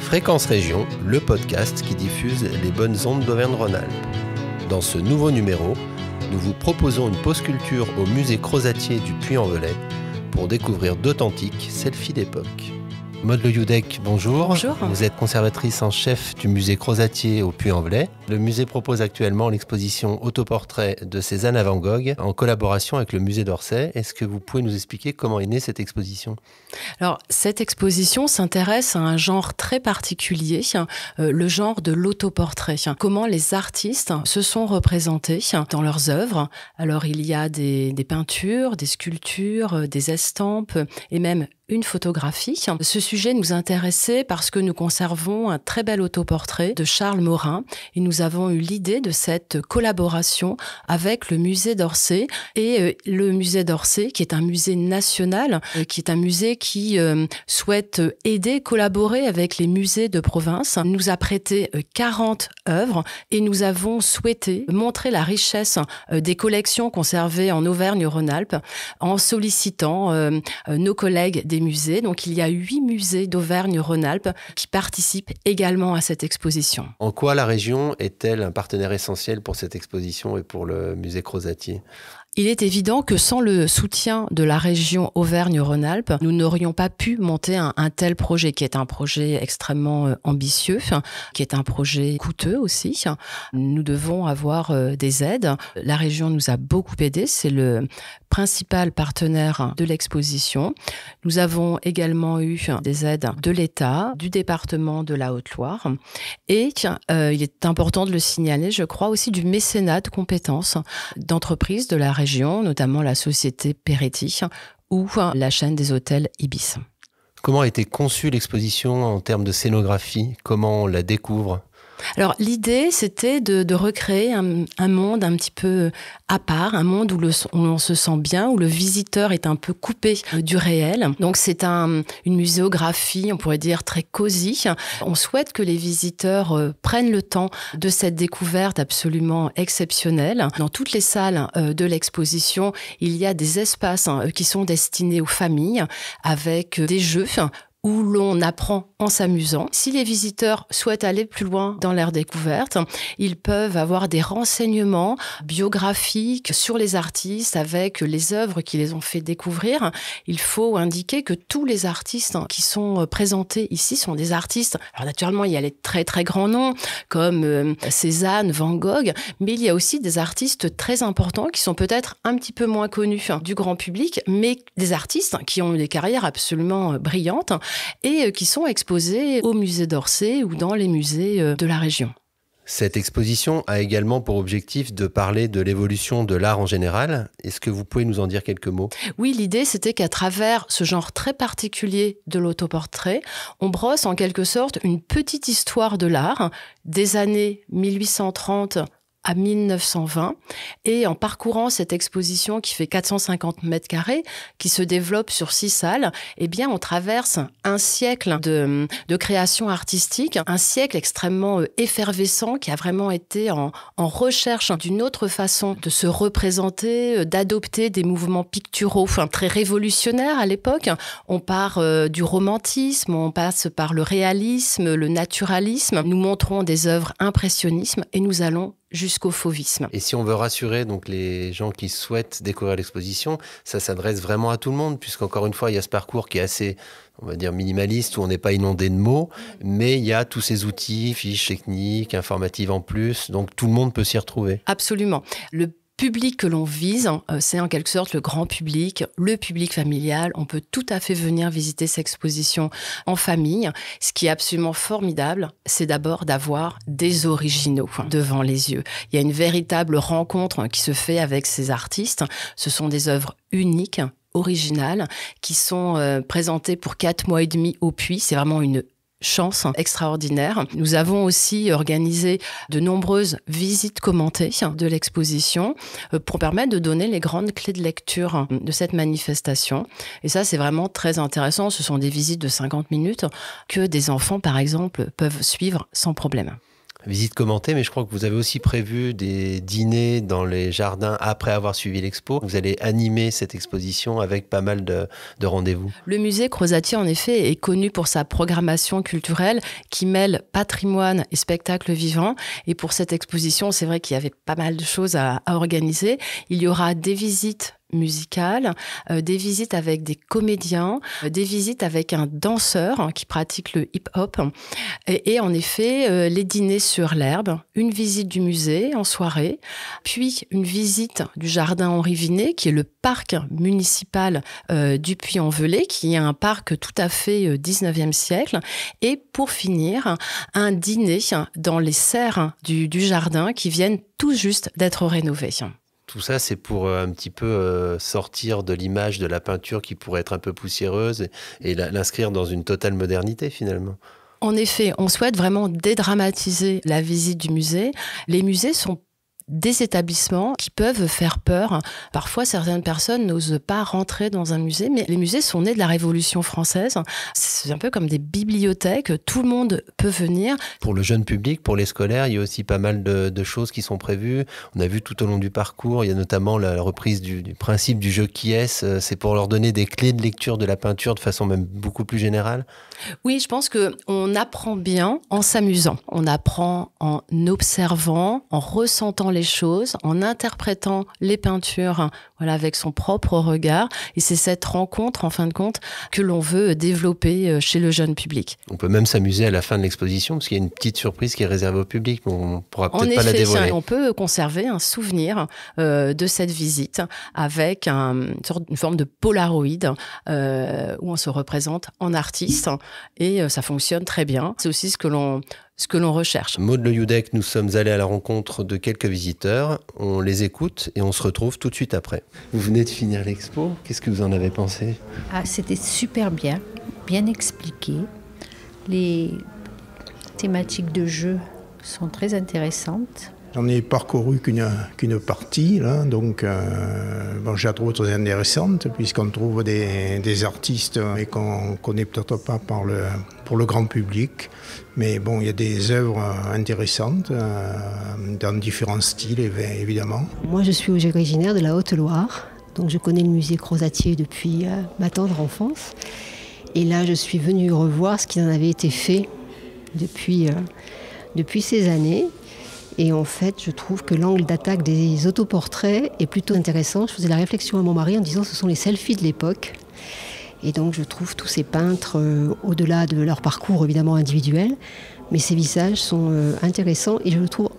Fréquence Région, le podcast qui diffuse les bonnes ondes d'Auvergne-Rhône-Alpes. Dans ce nouveau numéro, nous vous proposons une pause culture au musée Crozatier du Puy-en-Velay pour découvrir d'authentiques selfies d'époque. Maude Le Youdec, bonjour. Bonjour. Vous êtes conservatrice en chef du musée Crozatier au Puy-en-Velay. Le musée propose actuellement l'exposition autoportrait de Cézanne à Van Gogh en collaboration avec le musée d'Orsay. Est-ce que vous pouvez nous expliquer comment est née cette exposition ? Alors, cette exposition s'intéresse à un genre très particulier, le genre de l'autoportrait. Comment les artistes se sont représentés dans leurs œuvres. Alors, il y a des peintures, des sculptures, des estampes et même une photographie. Ce sujet nous intéressait parce que nous conservons un très bel autoportrait de Charles Morin et nous avons eu l'idée de cette collaboration avec le musée d'Orsay et le musée d'Orsay qui est un musée national, qui est un musée qui souhaite aider, collaborer avec les musées de province, nous a prêté 40 œuvres et nous avons souhaité montrer la richesse des collections conservées en Auvergne-Rhône-Alpes en sollicitant nos collègues des musées. Donc il y a 8 musées d'Auvergne-Rhône-Alpes qui participent également à cette exposition. En quoi la région est-elle un partenaire essentiel pour cette exposition et pour le musée Crozatier ? Il est évident que sans le soutien de la région Auvergne-Rhône-Alpes, nous n'aurions pas pu monter un tel projet, qui est un projet extrêmement ambitieux, qui est un projet coûteux aussi. Nous devons avoir des aides. La région nous a beaucoup aidés, c'est le principal partenaire de l'exposition. Nous avons également eu des aides de l'État, du département de la Haute-Loire et il est important de le signaler, je crois aussi du mécénat de compétences d'entreprises de la région, notamment la société Peretti ou la chaîne des hôtels Ibis. Comment a été conçue l'exposition en termes de scénographie ? Comment on la découvre ? Alors l'idée, c'était de recréer un monde un petit peu à part, un monde où on se sent bien, où le visiteur est un peu coupé du réel. Donc c'est une muséographie, on pourrait dire, très cosy. On souhaite que les visiteurs prennent le temps de cette découverte absolument exceptionnelle. Dans toutes les salles de l'exposition, il y a des espaces qui sont destinés aux familles avec des jeux où l'on apprend en s'amusant. Si les visiteurs souhaitent aller plus loin dans leur découverte, ils peuvent avoir des renseignements biographiques sur les artistes avec les œuvres qui les ont fait découvrir. Il faut indiquer que tous les artistes qui sont présentés ici sont des artistes. Alors naturellement, il y a les très très grands noms comme Cézanne, Van Gogh, mais il y a aussi des artistes très importants qui sont peut-être un petit peu moins connus du grand public, mais des artistes qui ont eu des carrières absolument brillantes et qui sont exposés au musée d'Orsay ou dans les musées de la région. Cette exposition a également pour objectif de parler de l'évolution de l'art en général. Est-ce que vous pouvez nous en dire quelques mots ? Oui, l'idée, c'était qu'à travers ce genre très particulier de l'autoportrait, on brosse en quelque sorte une petite histoire de l'art des années 1830 à 1920, et en parcourant cette exposition qui fait 450 mètres carrés, qui se développe sur 6 salles, eh bien, on traverse un siècle de création artistique, un siècle extrêmement effervescent qui a vraiment été en recherche d'une autre façon de se représenter, d'adopter des mouvements picturaux très révolutionnaires à l'époque. On part du romantisme, on passe par le réalisme, le naturalisme. Nous montrons des œuvres impressionnisme et nous allons jusqu'au fauvisme. Et si on veut rassurer donc les gens qui souhaitent découvrir l'exposition, ça s'adresse vraiment à tout le monde, puisqu'encore une fois, il y a ce parcours qui est assez, on va dire, minimaliste, où on n'est pas inondé de mots, mais il y a tous ces outils, fiches techniques, informatives en plus, donc tout le monde peut s'y retrouver. Absolument. Le public que l'on vise, c'est en quelque sorte le grand public, le public familial. On peut tout à fait venir visiter cette exposition en famille. Ce qui est absolument formidable, c'est d'abord d'avoir des originaux devant les yeux. Il y a une véritable rencontre qui se fait avec ces artistes. Ce sont des œuvres uniques, originales, qui sont présentées pour 4 mois et demi au Puy. C'est vraiment une chance extraordinaire. Nous avons aussi organisé de nombreuses visites commentées de l'exposition pour permettre de donner les grandes clés de lecture de cette manifestation. Et ça, c'est vraiment très intéressant. Ce sont des visites de 50 minutes que des enfants, par exemple, peuvent suivre sans problème. Visite commentée, mais je crois que vous avez aussi prévu des dîners dans les jardins après avoir suivi l'expo. Vous allez animer cette exposition avec pas mal de rendez-vous. Le musée Crozatier, en effet, est connu pour sa programmation culturelle qui mêle patrimoine et spectacle vivant. Et pour cette exposition, c'est vrai qu'il y avait pas mal de choses à organiser. Il y aura des visites musicales, des visites avec des comédiens, des visites avec un danseur qui pratique le hip-hop et en effet les dîners sur l'herbe, une visite du musée en soirée, puis une visite du jardin Henri Vinet qui est le parc municipal du Puy-en-Velay qui est un parc tout à fait 19e siècle et pour finir un dîner dans les serres du jardin qui viennent tout juste d'être rénovées. Tout ça, c'est pour un petit peu sortir de l'image de la peinture qui pourrait être un peu poussiéreuse et l'inscrire dans une totale modernité finalement. En effet, on souhaite vraiment dédramatiser la visite du musée. Les musées sont des établissements qui peuvent faire peur. Parfois, certaines personnes n'osent pas rentrer dans un musée, mais les musées sont nés de la Révolution française. C'est un peu comme des bibliothèques, tout le monde peut venir. Pour le jeune public, pour les scolaires, il y a aussi pas mal de choses qui sont prévues. On a vu tout au long du parcours, il y a notamment la reprise du principe du jeu qui est. C'est pour leur donner des clés de lecture de la peinture de façon même beaucoup plus générale. Oui, je pense qu'on apprend bien en s'amusant. On apprend en observant, en ressentant les choses, en interprétant les peintures avec son propre regard. Et c'est cette rencontre, en fin de compte, que l'on veut développer chez le jeune public. On peut même s'amuser à la fin de l'exposition, parce qu'il y a une petite surprise qui est réservée au public, mais on ne pourra peut-être pas la dévoiler. On peut conserver un souvenir de cette visite avec une forme de Polaroid où on se représente en artiste et ça fonctionne très bien. C'est aussi ce que l'on recherche. Maud Le Youdec, nous sommes allés à la rencontre de quelques visiteurs. On les écoute et on se retrouve tout de suite après. Vous venez de finir l'expo. Qu'est-ce que vous en avez pensé ? C'était super bien expliqué. Les thématiques de jeu sont très intéressantes. J'en ai parcouru qu'une partie, là, donc j'ai trouvé très intéressante puisqu'on trouve des artistes et qu'on ne connaît peut-être pas pour le grand public. Mais bon, il y a des œuvres intéressantes dans différents styles, évidemment. Moi, je suis originaire de la Haute-Loire, donc je connais le musée Crozatier depuis ma tendre enfance. Et là, je suis venue revoir ce qui en avait été fait depuis ces années. Et en fait, je trouve que l'angle d'attaque des autoportraits est plutôt intéressant. Je faisais la réflexion à mon mari en disant que ce sont les selfies de l'époque. Et donc, je trouve tous ces peintres, au-delà de leur parcours évidemment individuel, mais ces visages sont intéressants et je le trouve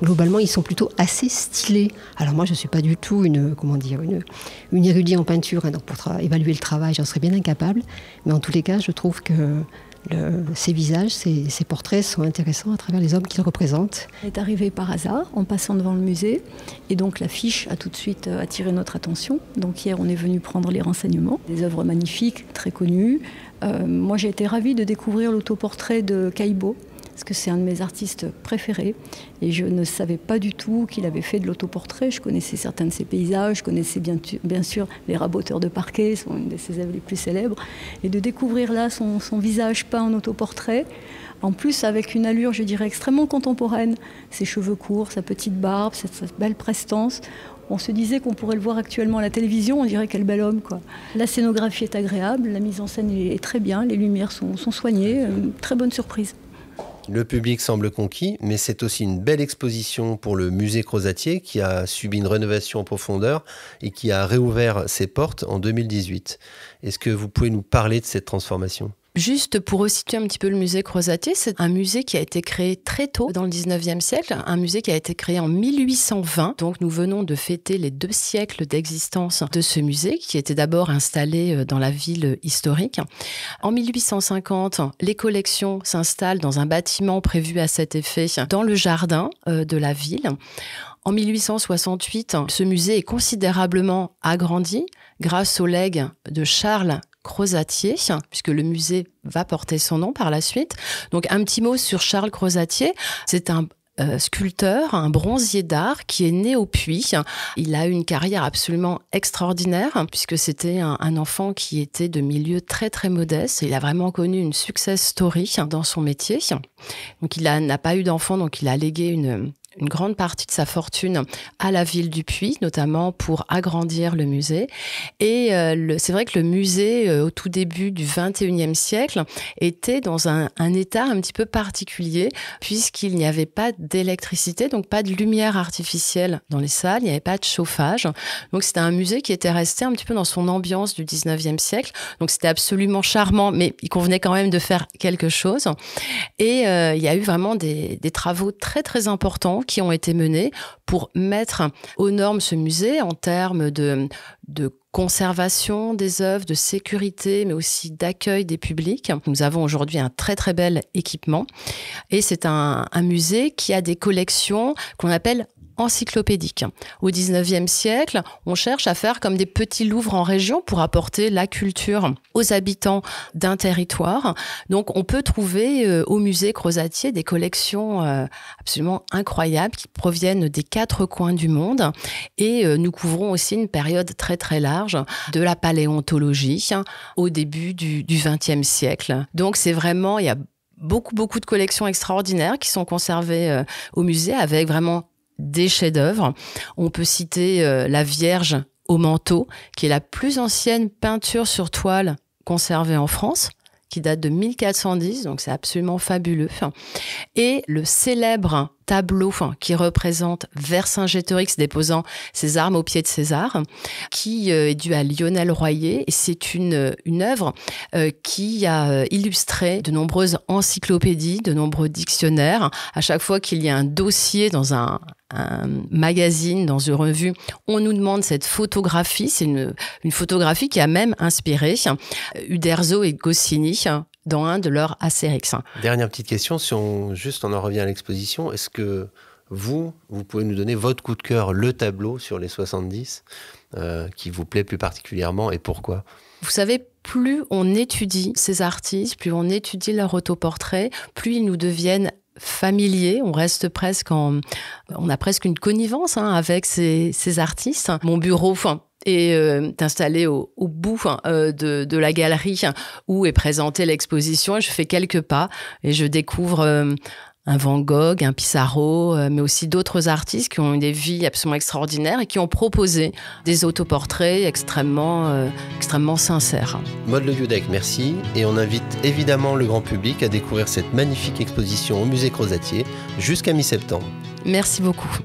globalement, ils sont plutôt assez stylés. Alors moi, je ne suis pas du tout une érudite en peinture, donc pour évaluer le travail, j'en serais bien incapable. Mais en tous les cas, je trouve que ces visages, ces portraits sont intéressants à travers les hommes qu'ils représentent. On est arrivé par hasard en passant devant le musée et donc l'affiche a tout de suite attiré notre attention. Donc hier on est venu prendre les renseignements, des œuvres magnifiques, très connues. Moi j'ai été ravie de découvrir l'autoportrait de Caïbo parce que c'est un de mes artistes préférés et je ne savais pas du tout qu'il avait fait de l'autoportrait. Je connaissais certains de ses paysages, je connaissais bien sûr Les Raboteurs de Parquet, sont une de ses œuvres les plus célèbres. Et de découvrir là son visage peint en autoportrait, en plus avec une allure, je dirais, extrêmement contemporaine, ses cheveux courts, sa petite barbe, cette belle prestance. On se disait qu'on pourrait le voir actuellement à la télévision, on dirait quel bel homme, quoi. La scénographie est agréable, la mise en scène est très bien, les lumières sont soignées, très bonne surprise. Le public semble conquis, mais c'est aussi une belle exposition pour le musée Crozatier qui a subi une rénovation en profondeur et qui a réouvert ses portes en 2018. Est-ce que vous pouvez nous parler de cette transformation ? Juste pour resituer un petit peu le musée Crozatier, c'est un musée qui a été créé très tôt dans le 19e siècle, un musée qui a été créé en 1820. Donc nous venons de fêter les 2 siècles d'existence de ce musée qui était d'abord installé dans la ville historique. En 1850, les collections s'installent dans un bâtiment prévu à cet effet dans le jardin de la ville. En 1868, ce musée est considérablement agrandi grâce aux legs de Charles Crozatier, puisque le musée va porter son nom par la suite. Donc un petit mot sur Charles Crozatier, c'est un sculpteur, un bronzier d'art qui est né au Puy. Il a eu une carrière absolument extraordinaire puisque c'était un enfant qui était de milieu très très modeste. Il a vraiment connu une success story dans son métier. Donc il n'a pas eu d'enfant, donc il a légué une grande partie de sa fortune à la ville du Puy, notamment pour agrandir le musée. Et c'est vrai que le musée, au tout début du XXIe siècle, était dans un état un petit peu particulier, puisqu'il n'y avait pas d'électricité, donc pas de lumière artificielle dans les salles, il n'y avait pas de chauffage. Donc c'était un musée qui était resté un petit peu dans son ambiance du XIXe siècle. Donc c'était absolument charmant, mais il convenait quand même de faire quelque chose. Et il y a eu vraiment des travaux très très importants qui ont été menés pour mettre aux normes ce musée en termes de conservation des œuvres, de sécurité, mais aussi d'accueil des publics. Nous avons aujourd'hui un très très bel équipement et c'est un musée qui a des collections qu'on appelle encyclopédique. Au XIXe siècle, on cherche à faire comme des petits Louvres en région pour apporter la culture aux habitants d'un territoire. Donc, on peut trouver au musée Crozatier des collections absolument incroyables qui proviennent des 4 coins du monde. Et nous couvrons aussi une période très très large de la paléontologie au début du XXe siècle. Donc, c'est vraiment, il y a beaucoup de collections extraordinaires qui sont conservées au musée avec vraiment des chefs-d'œuvre. On peut citer la Vierge au manteau, qui est la plus ancienne peinture sur toile conservée en France, qui date de 1410, donc c'est absolument fabuleux. Et le célèbre tableau qui représente Vercingétorix déposant ses armes aux pieds de César, qui est dû à Lionel Royer. Et c'est une œuvre qui a illustré de nombreuses encyclopédies, de nombreux dictionnaires. À chaque fois qu'il y a un dossier dans un magazine, dans une revue, on nous demande cette photographie. C'est une photographie qui a même inspiré Uderzo et Goscinny dans un de leurs Astérix. Dernière petite question, si on en revient à l'exposition, est-ce que vous pouvez nous donner votre coup de cœur, le tableau sur les 70, qui vous plaît plus particulièrement et pourquoi ? Vous savez, plus on étudie ces artistes, plus on étudie leur autoportrait, plus ils nous deviennent familier, on reste presque on a presque une connivence avec ces artistes. Mon bureau est installé au bout de la galerie où est présentée l'exposition. Je fais quelques pas et je découvre un Van Gogh, un Pissarro, mais aussi d'autres artistes qui ont eu des vies absolument extraordinaires et qui ont proposé des autoportraits extrêmement sincères. Maude Leviudec, merci. Et on invite évidemment le grand public à découvrir cette magnifique exposition au musée Crozatier jusqu'à mi-septembre. Merci beaucoup.